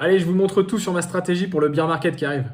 Allez, je vous montre tout sur ma stratégie pour le bear market qui arrive.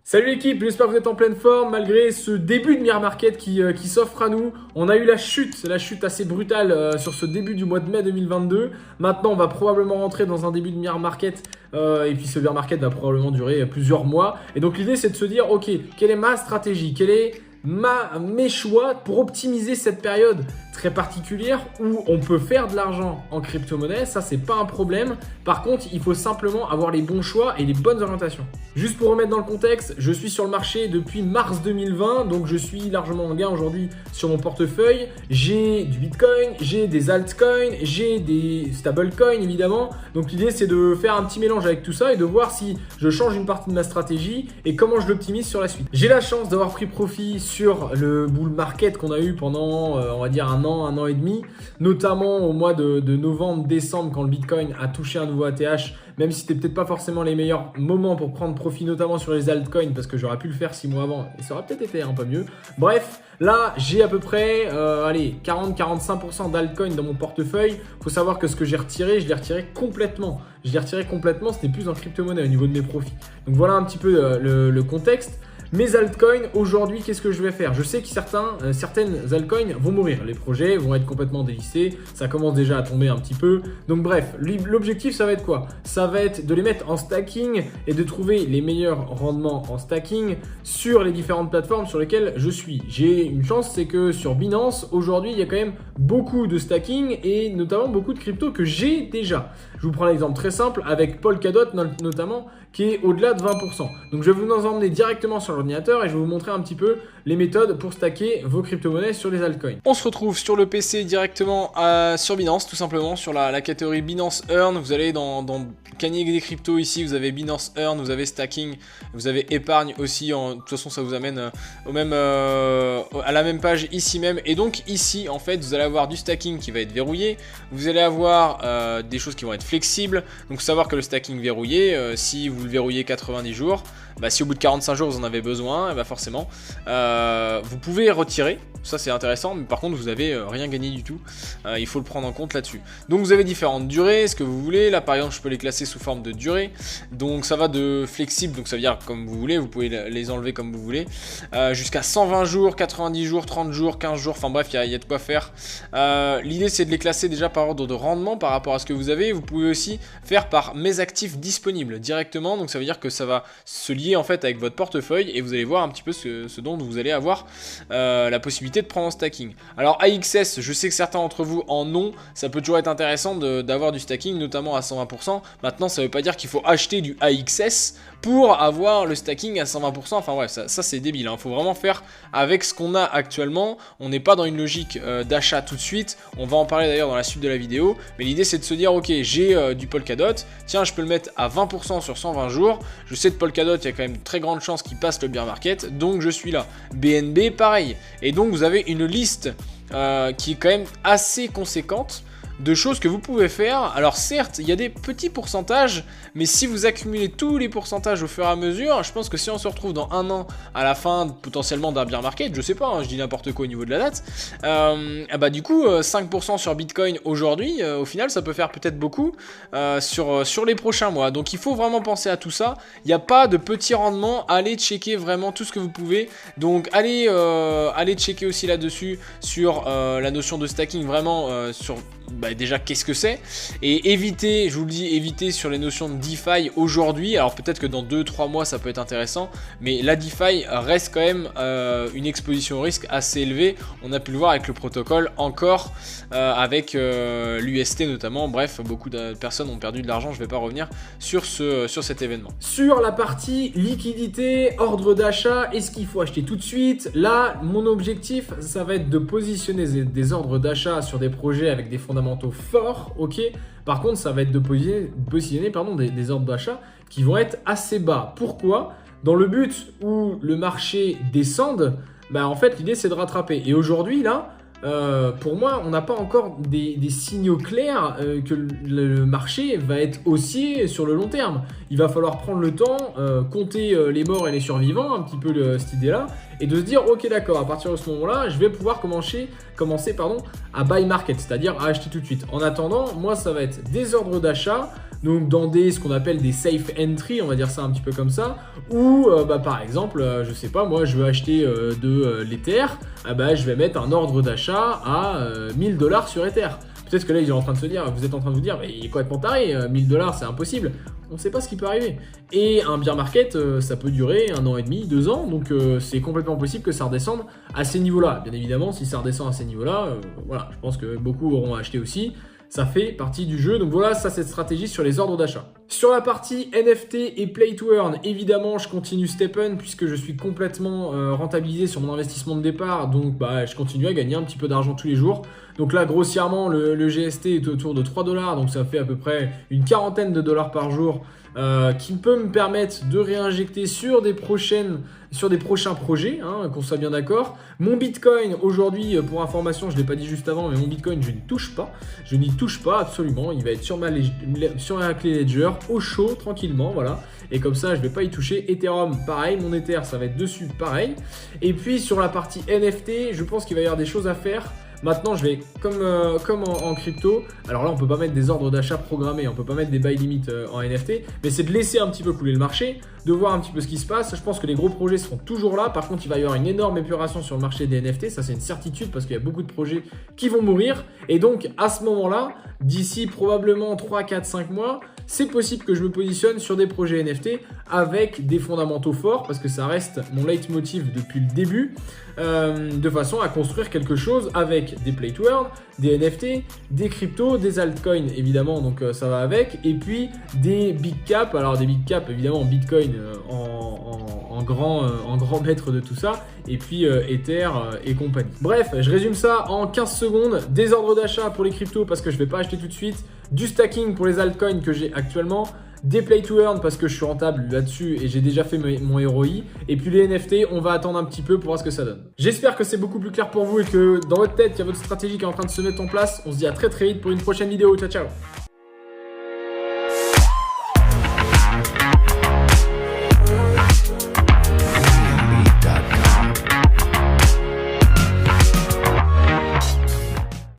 Salut l'équipe, j'espère que vous êtes en pleine forme malgré ce début de bear market qui s'offre à nous. On a eu la chute assez brutale sur ce début du mois de mai 2022. Maintenant, on va probablement rentrer dans un début de bear market et puis ce bear market va probablement durer plusieurs mois. Et donc l'idée, c'est de se dire, ok, quelle est ma stratégie? Quelle est mes choix pour optimiser cette période très particulière où on peut faire de l'argent en crypto-monnaie? Ça, c'est pas un problème. Par contre, il faut simplement avoir les bons choix et les bonnes orientations. Juste pour remettre dans le contexte, je suis sur le marché depuis mars 2020, donc je suis largement en gain aujourd'hui sur mon portefeuille. J'ai du Bitcoin, j'ai des altcoins, j'ai des stablecoins évidemment. Donc l'idée, c'est de faire un petit mélange avec tout ça et de voir si je change une partie de ma stratégie et comment je l'optimise sur la suite. J'ai la chance d'avoir pris profit sur le bull market qu'on a eu pendant, on va dire, un an et demi, notamment au mois de novembre, décembre, quand le Bitcoin a touché un nouveau ATH, même si c'était peut-être pas forcément les meilleurs moments pour prendre profit, notamment sur les altcoins, parce que j'aurais pu le faire 6 mois avant et ça aurait peut-être été un peu mieux. Bref, là, j'ai à peu près 40-45% d'altcoins dans mon portefeuille. Faut savoir que ce que j'ai retiré, je l'ai retiré complètement. C'était plus en crypto-monnaie au niveau de mes profits. Donc voilà un petit peu le contexte. Mes altcoins, aujourd'hui, qu'est-ce que je vais faire? Je sais que certaines altcoins vont mourir. Les projets vont être complètement dévissés. Ça commence déjà à tomber un petit peu. Donc bref, l'objectif, ça va être quoi? Ça va être de les mettre en stacking et de trouver les meilleurs rendements en stacking sur les différentes plateformes sur lesquelles je suis. J'ai une chance, c'est que sur Binance, aujourd'hui, il y a quand même beaucoup de stacking et notamment beaucoup de crypto que j'ai déjà. Je vous prends l'exemple très simple avec Polkadot notamment, qui est au-delà de 20%. Donc je vais vous en emmener directement sur l'ordinateur et je vais vous montrer un petit peu les méthodes pour stacker vos crypto-monnaies sur les altcoins. On se retrouve sur le PC directement sur Binance, tout simplement, sur la catégorie Binance Earn. Vous allez dans Canier des cryptos ici, vous avez Binance Earn, vous avez stacking, vous avez épargne aussi. De toute façon, ça vous amène à la même page ici même. Et donc ici, en fait, vous allez avoir du stacking qui va être verrouillé. Vous allez avoir des choses qui vont être flexibles. Donc savoir que le stacking verrouillé, si vous le verrouillez 90 jours, si au bout de 45 jours vous en avez besoin, forcément vous pouvez retirer. Ça c'est intéressant, mais par contre vous n'avez rien gagné du tout. Il faut le prendre en compte là-dessus. Donc vous avez différentes durées, ce que vous voulez. Là par exemple je peux les classer sous forme de durée. Donc ça va de flexible, donc ça veut dire comme vous voulez, vous pouvez les enlever comme vous voulez. Jusqu'à 120 jours, 90 jours, 30 jours, 15 jours, enfin bref, il y a de quoi faire. L'idée c'est de les classer déjà par ordre de rendement par rapport à ce que vous avez. Vous pouvez aussi faire par mes actifs disponibles directement. Donc ça veut dire que ça va se lier en fait avec votre portefeuille et vous allez voir un petit peu ce dont vous allez avoir la possibilité de prendre en stacking. Alors AXS, je sais que certains d'entre vous en ont, ça peut toujours être intéressant d'avoir du stacking, notamment à 120%. Maintenant ça veut pas dire qu'il faut acheter du AXS pour avoir le stacking à 120%, enfin ouais, ça c'est débile, hein. Faut vraiment faire avec ce qu'on a actuellement. On n'est pas dans une logique d'achat tout de suite, on va en parler d'ailleurs dans la suite de la vidéo, mais l'idée c'est de se dire ok, j'ai du Polkadot, tiens je peux le mettre à 20% sur 120 jours, je sais de Polkadot, il y a quand même de très grandes chances qu'il passe le bear market, donc je suis là. BNB pareil, et donc vous avez une liste qui est quand même assez conséquente de choses que vous pouvez faire. Alors certes, il y a des petits pourcentages, mais si vous accumulez tous les pourcentages au fur et à mesure, je pense que si on se retrouve dans un an à la fin potentiellement d'un bear market, je sais pas, hein, je dis n'importe quoi au niveau de la date, du coup 5% sur Bitcoin aujourd'hui, au final ça peut faire peut-être beaucoup sur les prochains mois. Donc il faut vraiment penser à tout ça. Il n'y a pas de petits rendements, allez checker vraiment tout ce que vous pouvez. Donc allez checker aussi là-dessus sur la notion de stacking, vraiment sur déjà qu'est-ce que c'est, et évitez, je vous le dis, évitez sur les notions de DeFi aujourd'hui. Alors peut-être que dans 2-3 mois ça peut être intéressant, mais la DeFi reste quand même une exposition au risque assez élevée. On a pu le voir avec le protocole, encore avec l'UST notamment. Bref, beaucoup de personnes ont perdu de l'argent. Je ne vais pas revenir sur cet événement. Sur la partie liquidité, ordre d'achat, est-ce qu'il faut acheter tout de suite? Là, mon objectif, ça va être de positionner des ordres d'achat sur des projets avec des fondamentaux forts, ok. Par contre, ça va être de positionner des ordres d'achat qui vont être assez bas. Pourquoi? Dans le but où le marché descende, en fait, l'idée c'est de rattraper. Et aujourd'hui, là, pour moi, on n'a pas encore des signaux clairs que le marché va être haussier sur le long terme. Il va falloir prendre le temps, compter les morts et les survivants, un petit peu cette idée-là, et de se dire, ok d'accord, à partir de ce moment-là, je vais pouvoir commencer à buy market, c'est-à-dire à acheter tout de suite. En attendant, moi, ça va être des ordres d'achat, donc dans ce qu'on appelle des safe entry, on va dire ça un petit peu comme ça, ou par exemple, je sais pas, moi je veux acheter de l'Ether, je vais mettre un ordre d'achat à 1000$ sur Ether. Peut-être que là, vous êtes en train de vous dire, mais il est complètement taré, 1000$, c'est impossible. On ne sait pas ce qui peut arriver. Et un bear market, ça peut durer 1 an et demi, 2 ans, donc c'est complètement possible que ça redescende à ces niveaux-là. Bien évidemment, si ça redescend à ces niveaux-là, voilà, je pense que beaucoup auront acheté aussi. Ça fait partie du jeu. Donc voilà, ça c'est cette stratégie sur les ordres d'achat. Sur la partie NFT et Play to Earn, évidemment, je continue Stephen puisque je suis complètement rentabilisé sur mon investissement de départ. Donc je continue à gagner un petit peu d'argent tous les jours. Donc là, grossièrement, le GST est autour de 3$. Donc ça fait à peu près une quarantaine de dollars par jour qui peut me permettre de réinjecter sur des prochains projets, qu'on soit bien d'accord. Mon Bitcoin, aujourd'hui, pour information, je ne l'ai pas dit juste avant, mais mon Bitcoin, je n'y touche pas. Je n'y touche pas absolument. Il va être sur ma clé Ledger, au chaud, tranquillement, voilà. Et comme ça, je ne vais pas y toucher. Ethereum, pareil. Mon Ether, ça va être dessus, pareil. Et puis, sur la partie NFT, je pense qu'il va y avoir des choses à faire. Maintenant, je vais, comme en crypto, alors là, on peut pas mettre des ordres d'achat programmés, on peut pas mettre des buy limit en NFT, mais c'est de laisser un petit peu couler le marché, de voir un petit peu ce qui se passe. Je pense que les gros projets seront toujours là. Par contre, il va y avoir une énorme épuration sur le marché des NFT. Ça, c'est une certitude parce qu'il y a beaucoup de projets qui vont mourir. Et donc, à ce moment-là, d'ici probablement 3, 4, 5 mois, c'est possible que je me positionne sur des projets NFT avec des fondamentaux forts parce que ça reste mon leitmotiv depuis le début, de façon à construire quelque chose avec des play to earn, des NFT, des cryptos, des altcoins évidemment, donc ça va avec, et puis des big caps. Alors des big caps évidemment, Bitcoin en grand maître de tout ça, et puis Ether et compagnie. Bref, je résume ça en 15 secondes. Des ordres d'achat pour les cryptos parce que je ne vais pas acheter tout de suite, du stacking pour les altcoins que j'ai actuellement, des play to earn parce que je suis rentable là-dessus et j'ai déjà fait mon ROI, et puis les NFT, on va attendre un petit peu pour voir ce que ça donne. J'espère que c'est beaucoup plus clair pour vous et que dans votre tête, il y a votre stratégie qui est en train de se mettre en place. On se dit à très vite pour une prochaine vidéo. Ciao, ciao.